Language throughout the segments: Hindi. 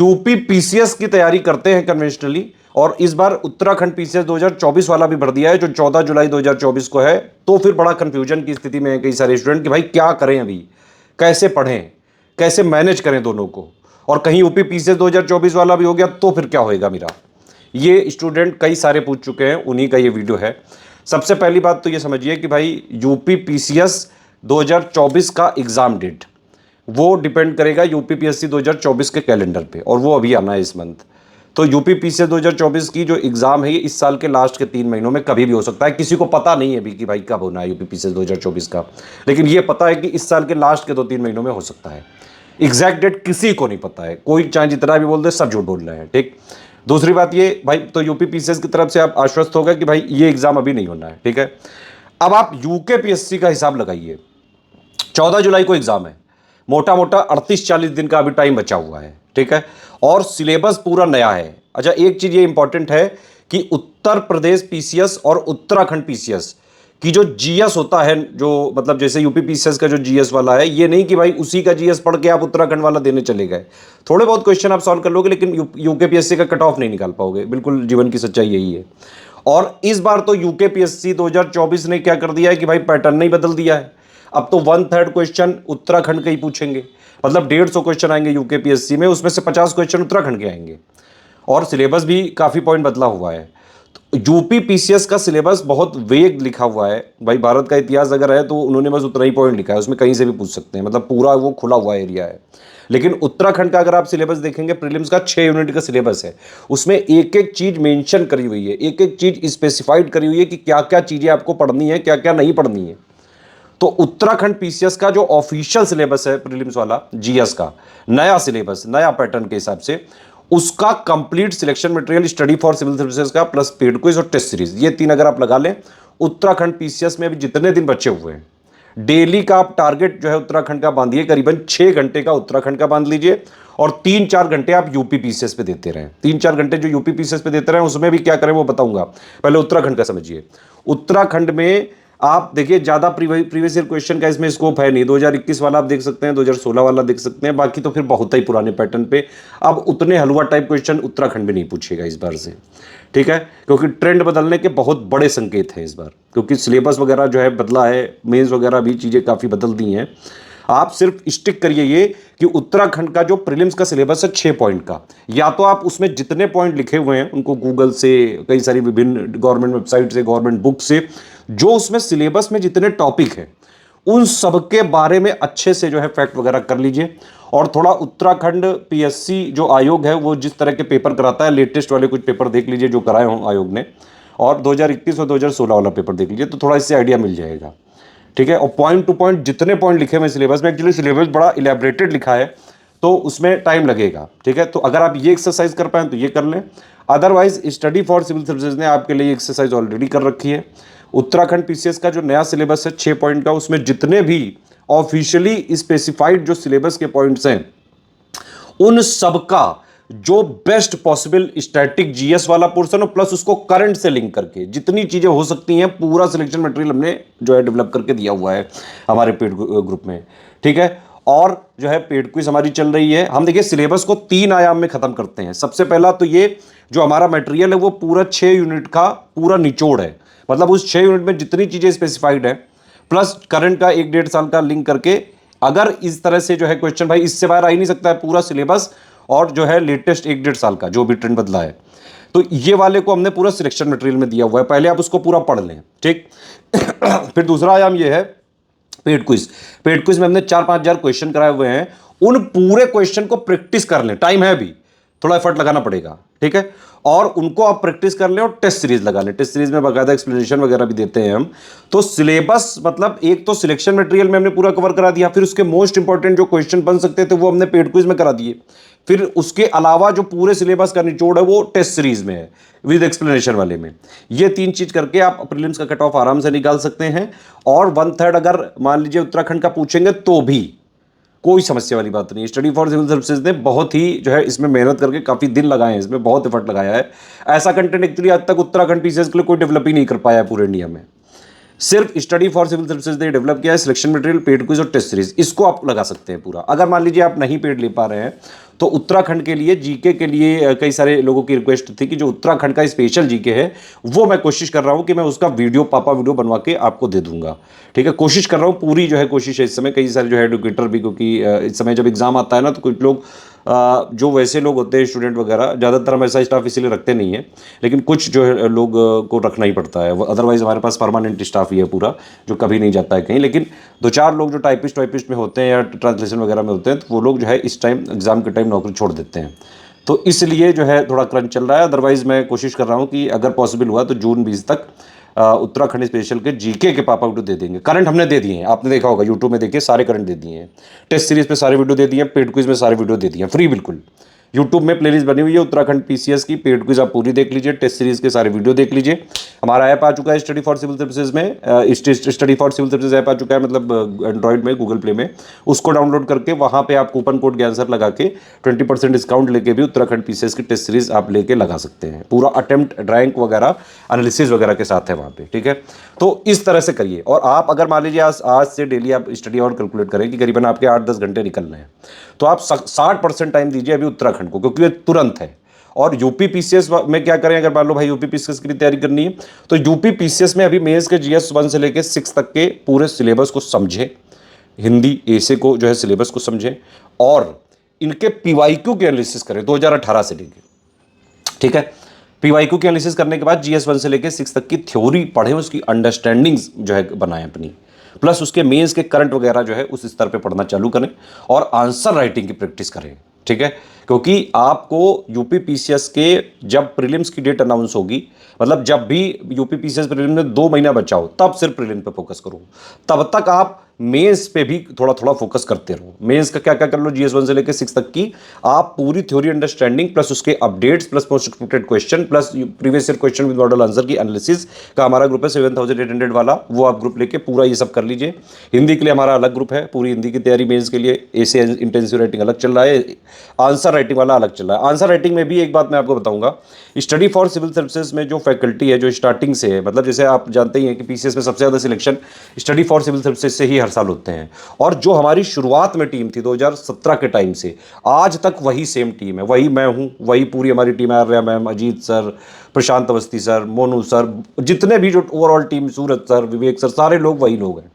यूपी पीसीएस की तैयारी करते हैं कन्वेंशनली, और इस बार उत्तराखंड पीसीएस 2024 वाला भी भर दिया है जो 14 जुलाई 2024 को है। तो फिर बड़ा कंफ्यूजन की स्थिति में है कई सारे स्टूडेंट कि भाई क्या करें, अभी कैसे पढ़ें, कैसे मैनेज करें दोनों को। और कहीं यूपी पीसीएस 2024 वाला भी हो गया तो फिर क्या होएगा मेरा। ये स्टूडेंट कई सारे पूछ चुके हैं, उन्हीं का ये वीडियो है। सबसे पहली बात तो ये समझिए कि भाई यूपी पीसीएस 2024 का एग्जाम डेट वो डिपेंड करेगा यूपीपीएससी 2024 के कैलेंडर पे, और वो अभी आना है इस मंथ। तो यूपीपीसीएस 2024 की जो एग्जाम है ये इस साल के लास्ट के 3 महीनों में कभी भी हो सकता है। किसी को पता नहीं है अभी कि भाई कब होना है यूपीपीसीएस 2024 का, लेकिन ये पता है कि इस साल के लास्ट के 2-3 महीनों में हो सकता है। एग्जैक्ट डेट किसी को नहीं पता है, कोई चाहे जितना भी बोल दे सब झूठ बोल रहे हैं। ठीक, दूसरी बात ये भाई, तो यूपीपीसीएस की तरफ से आप आश्वस्त होगा कि भाई ये एग्जाम अभी नहीं होना है। ठीक है, अब आप यूकेपीएससी का हिसाब लगाइए। 14 जुलाई को एग्जाम है, मोटा मोटा 38-40 दिन का अभी टाइम बचा हुआ है। ठीक है, और सिलेबस पूरा नया है। अच्छा, एक चीज ये इंपॉर्टेंट है कि उत्तर प्रदेश पीसीएस और उत्तराखंड पीसीएस की जो जीएस होता है, जो मतलब जैसे यूपी पीसीएस का जो जीएस वाला है, ये नहीं कि भाई उसी का जीएस पढ़ के आप उत्तराखंड वाला देने चले गए। थोड़े बहुत क्वेश्चन आप सॉल्व कर लोगे, लेकिन यूकेपीएससी का कट ऑफ नहीं निकाल पाओगे। बिल्कुल जीवन की सच्चाई यही है। और इस बार तो यूकेपीएससी 2024 ने क्या कर दिया है कि भाई पैटर्न नहीं बदल दिया है। अब तो 1/3 क्वेश्चन उत्तराखंड के ही पूछेंगे, मतलब 150 क्वेश्चन आएंगे यूकेपीएससी में, उसमें से 50 क्वेश्चन उत्तराखंड के आएंगे। और सिलेबस भी काफ़ी पॉइंट बदला हुआ है। तो यूपी पीसीएस का सिलेबस बहुत वेग लिखा हुआ है भाई। भारत का इतिहास अगर है तो उन्होंने बस उतना ही पॉइंट लिखा है, उसमें कहीं से भी पूछ सकते हैं, मतलब पूरा वो खुला हुआ एरिया है। लेकिन उत्तराखंड का अगर आप सिलेबस देखेंगे, प्रीलिम्स का 6 यूनिट का सिलेबस है, उसमें एक एक चीज मेंशन करी हुई है, एक एक चीज स्पेसिफाइड करी हुई है कि क्या क्या चीजें आपको पढ़नी है, क्या क्या नहीं पढ़नी है। तो उत्तराखंड पीसीएस का जो ऑफिशियल सिलेबस है प्रीलिम्स वाला जीएस का, नया सिलेबस, नया पैटर्न के हिसाब से, उसका complete selection material study for civil services का प्लस पेड क्विज और टेस्ट सीरीज, ये 3 अगर आप लगा लें, उत्तराखंड पीसीएस में अभी जितने दिन बचे हुए हैं, डेली का आप टारगेट जो है उत्तराखंड का बांधिए, करीबन 6 घंटे का उत्तराखंड का बांध लीजिए, और 3-4 घंटे आप यूपी पीसीएस पे देते रहें। 3-4 घंटे जो यूपी पीसीएस पे देते रहें, उसमें भी क्या करें वो बताऊंगा। पहले उत्तराखंड का समझिए। उत्तराखंड में आप देखिए ज्यादा प्रीवियस ईयर क्वेश्चन का इसमें स्कोप है नहीं। 2021 वाला आप देख सकते हैं, 2016 वाला देख सकते हैं, बाकी तो फिर बहुत ही पुराने पैटर्न पे। अब उतने हलवा टाइप क्वेश्चन उत्तराखंड में नहीं पूछेगा इस बार से। ठीक है, क्योंकि ट्रेंड बदलने के बहुत बड़े संकेत हैं इस बार, क्योंकि सिलेबस वगैरह जो है बदला है, मेंस वगैरह भी चीजें काफी बदल दी हैं। आप सिर्फ स्टिक करिए ये कि उत्तराखंड का जो प्रीलिम्स का सिलेबस है 6 पॉइंट का, या तो आप उसमें जितने पॉइंट लिखे हुए हैं उनको गूगल से, कई सारी विभिन्न गवर्नमेंट वेबसाइट से, गवर्नमेंट बुक से, जो उसमें सिलेबस में जितने टॉपिक हैं उन सब के बारे में अच्छे से जो है फैक्ट वगैरह कर लीजिए। और थोड़ा उत्तराखंड पीएससी जो आयोग है वो जिस तरह के पेपर कराता है, लेटेस्ट वाले कुछ पेपर देख लीजिए जो कराए हों आयोग ने, और 2021 और 2016 वाला पेपर देख लीजिए, तो थोड़ा इससे आइडिया मिल जाएगा। ठीक है, और पॉइंट टू पॉइंट जितने पॉइंट लिखे हुए सिलेबस में, एक्चुअली सिलेबस बड़ा इलेबरेटेड लिखा है तो उसमें टाइम लगेगा। ठीक है, तो अगर आप ये एक्सरसाइज कर पाए तो ये कर लें, otherwise study for civil services ने आपके लिए एक्सरसाइज ऑलरेडी कर रखी है। उत्तराखंड पीसीएस का जो नया सिलेबस है 6 पॉइंट का, उसमें जितने भी ऑफिशियली स्पेसिफाइड जो सिलेबस के पॉइंट्स हैं, उन सबका जो बेस्ट पॉसिबल स्टैटिक जीएस वाला पोर्शन और प्लस उसको करंट से लिंक करके जितनी चीजें हो सकती हैं, पूरा सिलेक्शन मटेरियल हमने जो है डेवलप करके दिया हुआ है हमारे पेड ग्रुप में। ठीक है, और जो है पेड क्विज हमारी चल रही है। हम देखिए सिलेबस को 3 आयाम में खत्म करते हैं। सबसे पहला तो ये जो हमारा मटेरियल है वो पूरा 6 यूनिट का पूरा निचोड़ है, मतलब उस 6 यूनिट में जितनी चीजें स्पेसिफाइड है प्लस करंट का 1-1.5 साल का लिंक करके, अगर इस तरह से जो है क्वेश्चन भाई इससे बाहर आ ही नहीं सकता है पूरा सिलेबस, और जो है लेटेस्ट 1-1.5 साल का जो भी ट्रेंड बदला है, तो ये वाले को हमने पूरा सिलेक्शन मटेरियल में दिया हुआ है। पहले आप उसको पूरा पढ़ लें। ठीक फिर दूसरा आयाम ये है पेड क्विज। पेड क्विज में हमने 4-5 हजार क्वेश्चन कराए हुए हैं, उन पूरे क्वेश्चन को प्रैक्टिस कर लें। टाइम है अभी, थोड़ा एफर्ट लगाना पड़ेगा। ठीक है, और उनको आप प्रैक्टिस कर लें और टेस्ट सीरीज लगा लें। टेस्ट सीरीज में बाकायदा एक्सप्लेनेशन वगैरह भी देते हैं हम। तो सिलेबस मतलब एक तो सिलेक्शन मटेरियल में हमने पूरा कवर करा दिया, फिर उसके मोस्ट इंपॉर्टेंट जो क्वेश्चन बन सकते थे वो हमने पेड क्विज में करा दिए, फिर उसके अलावा जो पूरे सिलेबस का निचोड़ है वो टेस्ट सीरीज में है विद एक्सप्लेनेशन वाले में। ये 3 चीज करके आप प्रीलिम्स का कट ऑफ आराम से निकाल सकते हैं। और 1/3 अगर मान लीजिए उत्तराखंड का पूछेंगे तो भी कोई समस्या वाली बात नहीं। स्टडी फॉर सिविल सर्विसेज ने बहुत ही जो है इसमें मेहनत करके काफी दिन लगाए हैं, इसमें बहुत एफर्ट लगाया है। ऐसा कंटेंट एक्चुअली आज तक उत्तराखंड पीसीएस के लिए कोई डेवलप ही नहीं कर पाया है पूरे इंडिया में। सिर्फ स्टडी फॉर सिविल सर्विसेज ने डेवलप किया है सिलेक्शन मटेरियल, पेड क्विज और टेस्ट सीरीज, इसको आप लगा सकते हैं पूरा। अगर मान लीजिए आप नहीं पेड ले पा रहे हैं तो उत्तराखंड के लिए जीके के लिए कई सारे लोगों की रिक्वेस्ट थी कि जो उत्तराखंड का स्पेशल जीके है वो मैं कोशिश कर रहा हूं कि मैं उसका वीडियो पापा वीडियो बनवा के आपको दे दूंगा। ठीक है, कोशिश कर रहा हूं, पूरी जो है कोशिश है इस समय। कई सारे जो है एडुकेटर भी, क्योंकि इस समय जब एग्जाम आता है ना तो कुछ लोग जो वैसे लोग होते हैं स्टूडेंट वगैरह, ज़्यादातर हम ऐसा स्टाफ इसीलिए रखते नहीं है, लेकिन कुछ जो है लोग को रखना ही पड़ता है, अदरवाइज़ हमारे पास परमानेंट स्टाफ ही है पूरा जो कभी नहीं जाता है कहीं। लेकिन दो चार लोग जो टाइपिस्ट वाइपिस्ट में होते हैं या ट्रांसलेशन वगैरह में होते हैं तो वो लोग जो है इस टाइम एग्ज़ाम के टाइम नौकरी छोड़ देते हैं, तो इसलिए जो है थोड़ा क्रंच चल रहा है। अदरवाइज़ मैं कोशिश कर रहा हूँ कि अगर पॉसिबल हुआ तो जून 20 तक उत्तराखंड स्पेशल के जीके के पापा वीडियो दे देंगे। करंट हमने दे दिए हैं, आपने देखा होगा यूट्यूब में, देखिए सारे करंट दे दिए हैं, टेस्ट सीरीज पे सारे वीडियो दे दिए हैं, पेड क्विज में सारे वीडियो दे दिए हैं, फ्री बिल्कुल। यूट्यूब में प्लेलिस्ट बनी हुई है उत्तराखंड पीसीएस की, पेड क्विज आप पूरी देख लीजिए, टेस्ट सीरीज के सारे वीडियो देख लीजिए। हमारा ऐप आ चुका है स्टडी फॉर सिविल सर्विसेज में, study for civil services app आ चुका है, मतलब एंड्रॉइड में, गूगल प्ले में, उसको डाउनलोड करके वहाँ पे आप कूपन कोड ज्ञानसर लगा के 20% डिस्काउंट लेके भी उत्तराखंड पीसीएस की टेस्ट सीरीज आप लेके लगा सकते हैं। पूरा अटेम्प्ट, रैंक वगैरह, एनालिसिस वगैरह के साथ है वहाँ पे। ठीक है, तो इस तरह से करिए। और आप अगर मान लीजिए आज से डेली आप स्टडी और कैलकुलेट करें कि करीबन आपके 8-10 घंटे निकल रहे हैं, तो आप 60% टाइम दीजिए अभी उत्तराखंड को, क्योंकि ये तुरंत है। और यूपी पीसीएस में क्या करें, अगर मान लो भाई यूपी पीसीएस की भी तैयारी करनी है तो यूपी पीसीएस में अभी मेंस के जीएस 1 से लेकर 6 तक के पूरे सिलेबस को समझें, हिंदी ऐसे को जो है सिलेबस को समझें, और इनके पीवाईक्यू के एनालिसिस करें 2018 से लेकर। ठीक है, पीवाईक्यू की एनालिसिस करने के बाद जीएस 1 से लेकर 6 तक की थ्योरी पढ़ें, उसकी अंडरस्टैंडिंग जो है बनाएं अपनी, प्लस उसके मेंस के करंट वगैरह जो है उस स्तर पे पढ़ना चालू करें, और आंसर राइटिंग की प्रैक्टिस करें। ठीक है, क्योंकि आपको यूपी पीसीएस के जब प्रीलिम्स की डेट अनाउंस होगी, मतलब जब भी यूपी पीसीएस प्रीलिम में 2 महीना बचा हो तब सिर्फ प्रीलिम पे फोकस करो, तब तक आप मेंस पे भी थोड़ा थोड़ा फोकस करते रहो। मेंस का क्या क्या कर लो, जीएस 1 से लेकर 6 तक की आप पूरी थ्योरी अंडरस्टैंडिंग, प्लस उसके updates, plus most expected question, plus previous year question with model answer की एनालिसिस का हमारा ग्रुप है 7800 वाला, वो आप ग्रुप लेके पूरा ये सब कर लीजिए। हिंदी के लिए हमारा अलग ग्रुप है, पूरी हिंदी की तैयारी मेंस के लिए, ऐसे इंटेंसिव राइटिंग अलग चल रहा है, आंसर राइटिंग वाला अलग चल रहा है। आंसर राइटिंग में भी एक बात मैं आपको बताऊंगा, स्टडी फॉर सिविल सर्विसेज में जो फैकल्टी है जो स्टार्टिंग से है, मतलब जैसे आप जानते ही हैं कि पीसीएस में सबसे ज़्यादा selection study for civil services से ही हर साल होते हैं, और जो हमारी शुरुआत में टीम थी 2017 के टाइम से आज तक वही सेम टीम है, वही मैं हूँ, वही पूरी हमारी टीम है, आर्या मैम, अजीत सर, प्रशांत अवस्थी सर, मोनू सर, जितने भी जो ओवरऑल टीम, सूरज सर, विवेक सर, सारे लोग वही लोग हैं।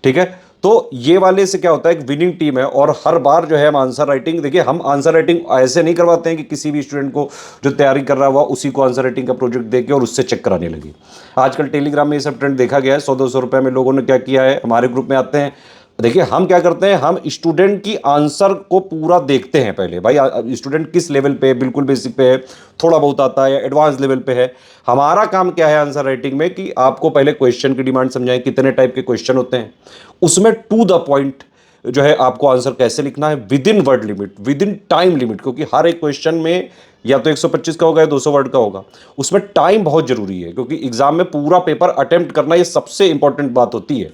ठीक है, तो ये वाले से क्या होता है, एक विनिंग टीम है, और हर बार जो है हम आंसर राइटिंग, देखिए हम आंसर राइटिंग ऐसे नहीं करवाते हैं कि किसी भी स्टूडेंट को जो तैयारी कर रहा हुआ उसी को आंसर राइटिंग का प्रोजेक्ट देके और उससे चेक कराने लगे। आजकल टेलीग्राम में ये सब ट्रेंड देखा गया है, 100-200 रुपये में लोगों ने क्या किया है, हमारे ग्रुप में आते हैं। देखिए हम क्या करते हैं, हम स्टूडेंट की आंसर को पूरा देखते हैं पहले, भाई स्टूडेंट किस लेवल पे है, बिल्कुल बेसिक पे है, थोड़ा बहुत आता है, या एडवांस लेवल पे है। हमारा काम क्या है आंसर राइटिंग में कि आपको पहले क्वेश्चन की डिमांड समझाएं, कितने टाइप के क्वेश्चन होते हैं, उसमें टू द पॉइंट जो है आपको आंसर कैसे लिखना है, with in word limit, with in time limit, क्योंकि हर एक क्वेश्चन में या तो 125 का होगा या 200 वर्ड का होगा, उसमें टाइम बहुत जरूरी है, क्योंकि एग्जाम में पूरा पेपर अटेम्प्ट करना ये सबसे इंपॉर्टेंट बात होती है।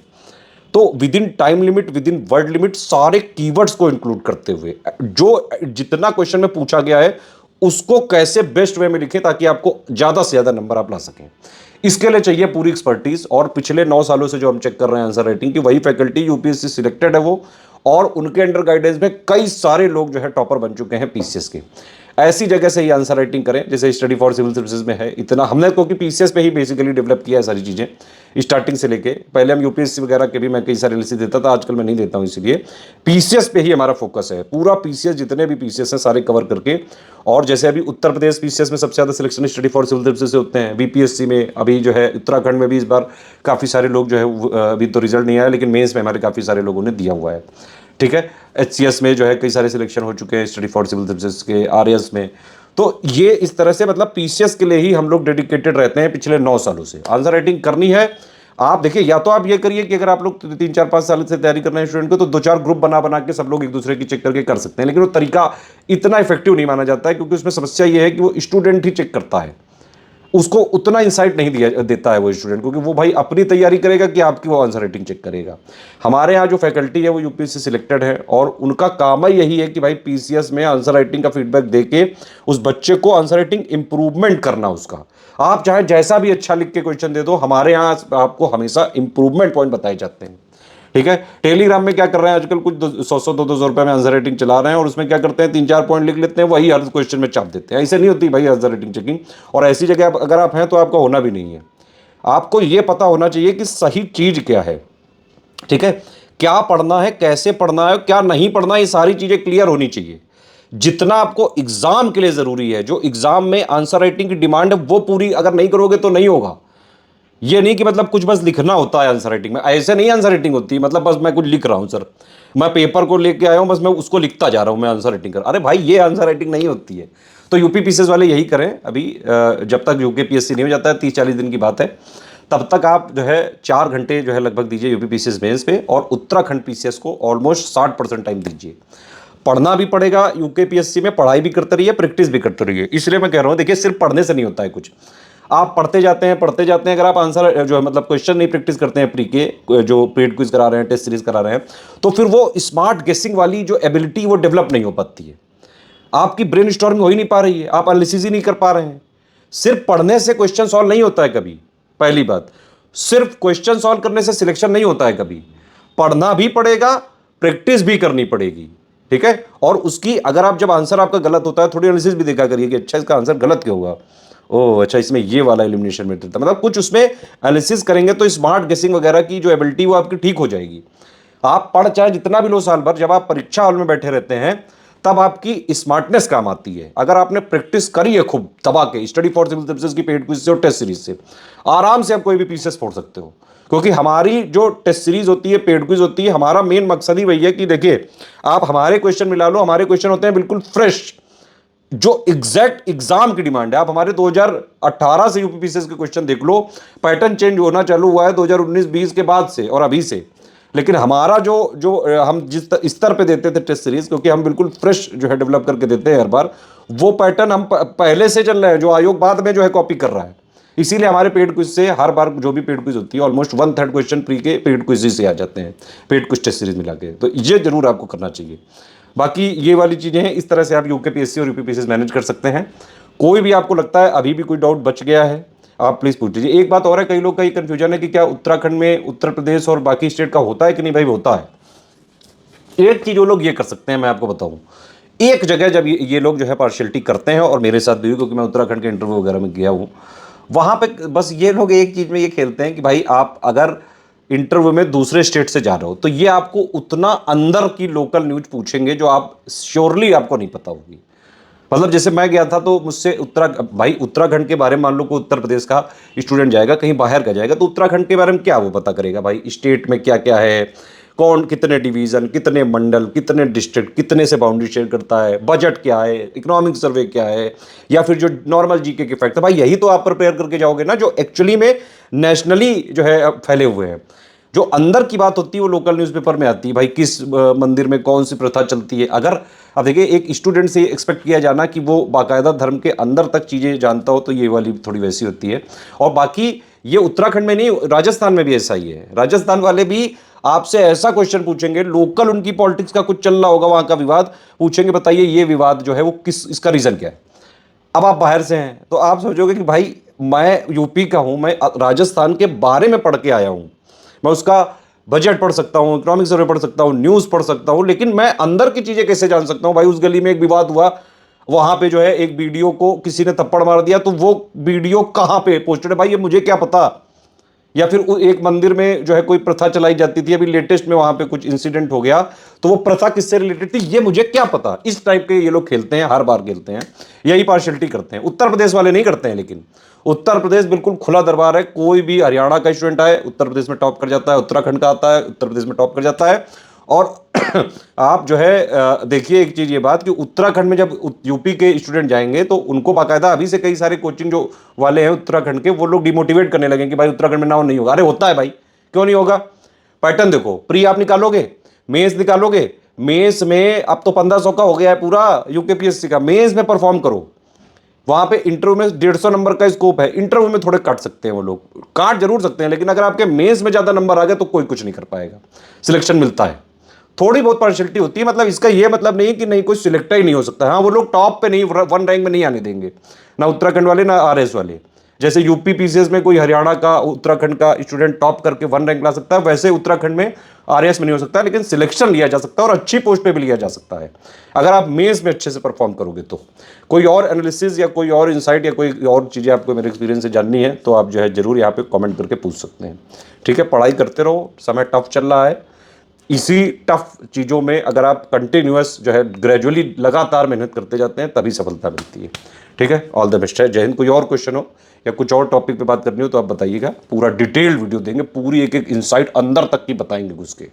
तो with in time limit, with in word limit, सारे कीवर्ड्स को इंक्लूड करते हुए जो जितना क्वेश्चन में पूछा गया है उसको कैसे बेस्ट वे में लिखें ताकि आपको ज्यादा से ज्यादा नंबर आप ला सकें। इसके लिए चाहिए पूरी एक्सपर्टीज, और पिछले 9 सालों से जो हम चेक कर रहे हैं आंसर राइटिंग की, वही फैकल्टी यूपीएससी सिलेक्टेड है वो, और उनके अंडर गाइडेंस में कई सारे लोग जो है टॉपर बन चुके हैं पीसीएस के। ऐसी जगह से ही आंसर राइटिंग करें जैसे स्टडी फॉर सिविल सर्विसेज में है। इतना हमने, क्योंकि पीसीएस पे ही बेसिकली डेवलप किया है सारी चीज़ें स्टार्टिंग से लेके, पहले हम यूपीएससी वगैरह के भी मैं कई सारे एनालिसिस देता था, आजकल मैं नहीं देता हूँ, इसलिए पीसीएस पे ही हमारा फोकस है, पूरा पीसीएस जितने भी पीसीएस हैं सारे कवर करके। और जैसे अभी उत्तर प्रदेश पीसीएस में सबसे ज़्यादा selection study for civil services से होते हैं, बीपीएससी में अभी जो है उत्तराखंड में भी इस बार काफ़ी सारे लोग जो है, अभी तो रिजल्ट नहीं आया लेकिन मेंस में हमारे काफ़ी सारे लोगों ने दिया हुआ है। ठीक है, एचसीएस में जो है कई सारे सिलेक्शन हो चुके हैं स्टडी फॉर सिविल सर्विसेज के, आरएएस में। तो ये इस तरह से मतलब पीसीएस के लिए ही हम लोग डेडिकेटेड रहते हैं पिछले 9 सालों से। आंसर राइटिंग करनी है आप, देखिए या तो आप ये करिए कि अगर आप लोग 3-4-5 साल से तैयारी कर रहे हैं स्टूडेंट को, तो 2-4 ग्रुप बना के सब लोग एक दूसरे की चेक करके कर सकते हैं, लेकिन वो तरीका इतना इफेक्टिव नहीं माना जाता है, क्योंकि उसमें समस्या ये है कि वो स्टूडेंट ही चेक करता है। उसको उतना इंसाइट नहीं दिया देता है वो स्टूडेंट, क्योंकि वो भाई अपनी तैयारी करेगा कि आपकी वो आंसर राइटिंग चेक करेगा। हमारे यहाँ जो फैकल्टी है वो यूपी से सिलेक्टेड है और उनका काम ही यही है कि भाई पीसीएस में आंसर राइटिंग का फीडबैक देके उस बच्चे को आंसर राइटिंग इंप्रूवमेंट करना उसका। आप चाहे जैसा भी अच्छा लिख के क्वेश्चन दे दो, हमारे यहाँ आपको हमेशा इंप्रूवमेंट पॉइंट बताए जाते हैं। ठीक है, टेलीग्राम में क्या कर रहे हैं आजकल, कुछ 100 200 रुपए में आंसर राइटिंग चला रहे हैं और उसमें क्या करते हैं 3-4 पॉइंट लिख लेते हैं, वही हर क्वेश्चन में छाप देते हैं। ऐसे नहीं होती भाई आंसर राइटिंग चेकिंग। और ऐसी जगह अगर आप हैं तो आपका होना भी नहीं है। आपको यह पता होना चाहिए कि सही चीज क्या है। ठीक है, क्या पढ़ना है, कैसे पढ़ना है, क्या नहीं पढ़ना है, ये सारी चीजें क्लियर होनी चाहिए। जितना आपको एग्जाम के लिए जरूरी है, जो एग्जाम में आंसर राइटिंग की डिमांड है वो पूरी अगर नहीं करोगे तो नहीं होगा। ये नहीं कि मतलब कुछ बस लिखना होता है आंसर राइटिंग में, ऐसे नहीं आंसर राइटिंग होती है मतलब बस मैं कुछ लिख रहा हूं सर, मैं पेपर को लेके आया हूं बस मैं उसको लिखता जा रहा हूं, मैं आंसर राइटिंग कर। अरे भाई ये आंसर राइटिंग नहीं होती है। तो यूपी पीसीएस वाले यही करें अभी, जब तक यूके पीएससी नहीं हो जाता है, 30-40 दिन की बात है, तब तक आप जो है 4 घंटे जो है लगभग दीजिए यूपी पीसीएस मेंस पे, और उत्तराखंड पीसीएस को ऑलमोस्ट 60% टाइम दीजिए। पढ़ना भी पड़ेगा, यूके पीएससी में पढ़ाई भी करते रहिए, प्रैक्टिस भी करते रहिए। इसलिए मैं कह रहा हूं, देखिए सिर्फ पढ़ने से नहीं होता है कुछ, आप पढ़ते जाते हैं पढ़ते जाते हैं। अगर आप आंसर जो है मतलब क्वेश्चन नहीं प्रैक्टिस करते हैं, प्री के जो पेड क्विज करा रहे हैं, टेस्ट सीरीज करा रहे हैं, तो फिर वो स्मार्ट गेसिंग वाली जो एबिलिटी वो डेवलप नहीं हो पाती है, आपकी ब्रेन स्टॉर्मिंग हो ही नहीं पा रही है, आप एनालिसिस ही नहीं कर पा रहे हैं। सिर्फ पढ़ने से क्वेश्चन सॉल्व नहीं होता है कभी, पहली बात। सिर्फ क्वेश्चन सॉल्व करने से सिलेक्शन नहीं होता है कभी, पढ़ना भी पड़ेगा, प्रैक्टिस भी करनी पड़ेगी। ठीक है, और उसकी अगर आप जब आंसर आपका गलत होता है, थोड़ी एनालिसिस भी देखा करिए कि अच्छा इसका आंसर गलत क्यों हुआ, ओह अच्छा इसमें ये वाला एलिमिनेशन मेथड था, मतलब कुछ उसमें एनालिसिस करेंगे तो स्मार्ट गेसिंग वगैरह की जो एबिलिटी वो आपकी ठीक हो जाएगी। आप पढ़ चाहे जितना भी लो साल भर, जब आप परीक्षा हॉल में बैठे रहते हैं तब आपकी स्मार्टनेस काम आती है। अगर आपने प्रैक्टिस करी है खूब दबा के, स्टडी फॉर सिविल सर्विसेज की पेड क्विज से और टेस्ट सीरीज से, आराम से आप कोई भी पीसीएस फोड़ सकते हो। क्योंकि हमारी जो टेस्ट सीरीज होती है, पेड क्विज होती है, हमारा मेन मकसद ही वही है कि देखिए आप हमारे क्वेश्चन मिला लो, हमारे क्वेश्चन होते हैं बिल्कुल फ्रेश, जो एग्जैक्ट एग्जाम की डिमांड है। आप हमारे 2018 से यूपी पीसीएस के क्वेश्चन देख लो, पैटर्न चेंज होना चालू हुआ है 2019-20 के बाद से और अभी से। लेकिन हमारा जो जो हम जिस स्तर पे देते थे टेस्ट सीरीज, क्योंकि हम बिल्कुल फ्रेश जो है डेवलप करके देते हैं हर बार, वो पैटर्न हम पहले से चल रहे हैं, जो आयोग बाद में जो है कॉपी कर रहा है। इसीलिए हमारे पेड क्विज से हर बार जो भी पेड क्विज होती है, ऑलमोस्ट 1/3 क्वेश्चन प्री के पेड क्विज से आ जाते हैं, पेड क्विज टेस्ट सीरीज मिला के। तो ये जरूर आपको करना चाहिए। बाकी ये वाली चीजें हैं, इस तरह से आप यूके पीएससी और यूपी पीसीएस मैनेज कर सकते हैं। कोई भी आपको लगता है अभी भी कोई डाउट बच गया है, आप प्लीज पूछ लीजिए। एक बात और है, कई लोग का ये कंफ्यूजन है कि क्या उत्तराखंड में उत्तर प्रदेश और बाकी स्टेट का होता है कि नहीं। भाई होता है। एक चीज वो लोग ये कर सकते हैं, मैं आपको बताऊं, एक जगह जब ये लोग जो है पार्शियलिटी करते हैं, और मेरे साथ भी, क्योंकि मैं उत्तराखंड के इंटरव्यू वगैरह में गया हूं, वहां पे बस ये लोग एक चीज में ये खेलते हैं कि भाई आप अगर इंटरव्यू में दूसरे स्टेट से जा रहे हो तो ये आपको उतना अंदर की लोकल न्यूज पूछेंगे जो आप श्योरली आपको नहीं पता होगी। मतलब जैसे मैं गया था तो मुझसे भाई उत्तराखंड के बारे में, मान लो कोई उत्तर प्रदेश का स्टूडेंट जाएगा, कहीं बाहर का जाएगा, तो उत्तराखंड के बारे में क्या वो पता करेगा भाई, स्टेट में क्या क्या है, कौन कितने डिवीजन, कितने मंडल, कितने डिस्ट्रिक्ट, कितने से बाउंड्री शेयर करता है, बजट क्या है, इकोनॉमिक सर्वे क्या है, या फिर जो नॉर्मल जीके के फैक्ट है। भाई यही तो आप प्रिपेयर करके जाओगे ना, जो एक्चुअली में नेशनली जो है फैले हुए हैं। जो अंदर की बात होती है वो लोकल न्यूज़पेपर में आती है। भाई किस मंदिर में कौन सी प्रथा चलती है। अगर अब देखिए एक स्टूडेंट से एक्सपेक्ट किया जाना कि वो बाकायदा धर्म के अंदर तक चीज़ें जानता हो, तो ये वाली थोड़ी वैसी होती है। और बाकी ये उत्तराखंड में नहीं, राजस्थान में भी ऐसा ही है। राजस्थान वाले भी आपसे ऐसा क्वेश्चन पूछेंगे, लोकल उनकी पॉलिटिक्स का कुछ चल रहा होगा, वहाँ का विवाद पूछेंगे, बताइए ये विवाद जो है वो किस, इसका रीज़न क्या है। अब आप बाहर से हैं तो आप सोचोगे कि भाई मैं यूपी का हूँ, मैं राजस्थान के बारे में पढ़ के आया हूँ, मैं उसका बजट पढ़ सकता हूँ, इकोनॉमिक सर्वे पढ़ सकता हूँ, न्यूज़ पढ़ सकता हूँ, लेकिन मैं अंदर की चीज़ें कैसे जान सकता हूँ। भाई उस गली में एक विवाद हुआ, वहाँ पे जो है एक वीडियो को किसी ने थप्पड़ मार दिया, तो वो वीडियो कहाँ पे पोस्टेड है, भाई ये मुझे क्या पता। या फिर एक मंदिर में जो है कोई प्रथा चलाई जाती थी, अभी लेटेस्ट में वहां पे कुछ इंसिडेंट हो गया, तो वो प्रथा किससे रिलेटेड थी ये मुझे क्या पता। इस टाइप के ये लोग खेलते हैं, हर बार खेलते हैं, यही पार्शियलिटी करते हैं। उत्तर प्रदेश वाले नहीं करते हैं, लेकिन उत्तर प्रदेश बिल्कुल खुला दरबार है। कोई भी हरियाणा का स्टूडेंट आए उत्तर प्रदेश में टॉप कर जाता है, उत्तराखंड का आता है उत्तर प्रदेश में टॉप कर जाता है। और आप जो है देखिए एक चीज ये बात कि उत्तराखंड में जब यूपी के स्टूडेंट जाएंगे तो उनको बाकायदा अभी से कई सारे कोचिंग जो वाले हैं उत्तराखंड के, वो लोग डिमोटिवेट करने लगे कि भाई उत्तराखंड में नाउ नहीं होगा। अरे होता है भाई, क्यों नहीं होगा। पैटर्न देखो, प्री आप निकालोगे, मेंस निकालोगे, मेंस में अब तो 1500 का हो गया है पूरा यूकेपीएससी का, मेंस में परफॉर्म करो, वहाँ पे इंटरव्यू में 150 नंबर का स्कोप है, इंटरव्यू में थोड़े काट सकते हैं वो लोग, काट जरूर सकते हैं, लेकिन अगर आपके मेंस में ज़्यादा नंबर आ गए तो कोई कुछ नहीं कर पाएगा, सिलेक्शन मिलता है। थोड़ी बहुत पार्शलिटी होती है, मतलब इसका ये मतलब नहीं कि नहीं कोई सिलेक्ट ही नहीं हो सकता। हाँ, वो लोग टॉप पे नहीं, 1 रैंक में नहीं आने देंगे, ना उत्तराखंड वाले ना आरएस वाले। जैसे यूपी पीसीएस में कोई हरियाणा का उत्तराखंड का स्टूडेंट टॉप करके 1 रैंक ला सकता है, वैसे उत्तराखंड में आरएस में नहीं हो सकता, लेकिन सिलेक्शन लिया जा सकता है और अच्छी पोस्ट पे भी लिया जा सकता है अगर आप मेंस में अच्छे से परफॉर्म करोगे तो। कोई और एनालिसिस या कोई और इंसाइट या कोई और चीज़ें आपको मेरे एक्सपीरियंस से जाननी है तो आप जो है जरूर यहाँ पे कमेंट करके पूछ सकते हैं। ठीक है, पढ़ाई करते रहो, समय टफ चल रहा है, इसी टफ चीज़ों में अगर आप कंटिन्यूअस जो है ग्रेजुअली लगातार मेहनत करते जाते हैं तभी सफलता मिलती है। ठीक है, ऑल द बेस्ट है, जय हिंद। कोई और क्वेश्चन हो या कुछ और टॉपिक पे बात करनी हो तो आप बताइएगा, पूरा डिटेल्ड वीडियो देंगे, पूरी एक एक इंसाइट अंदर तक की बताएंगे घुस के।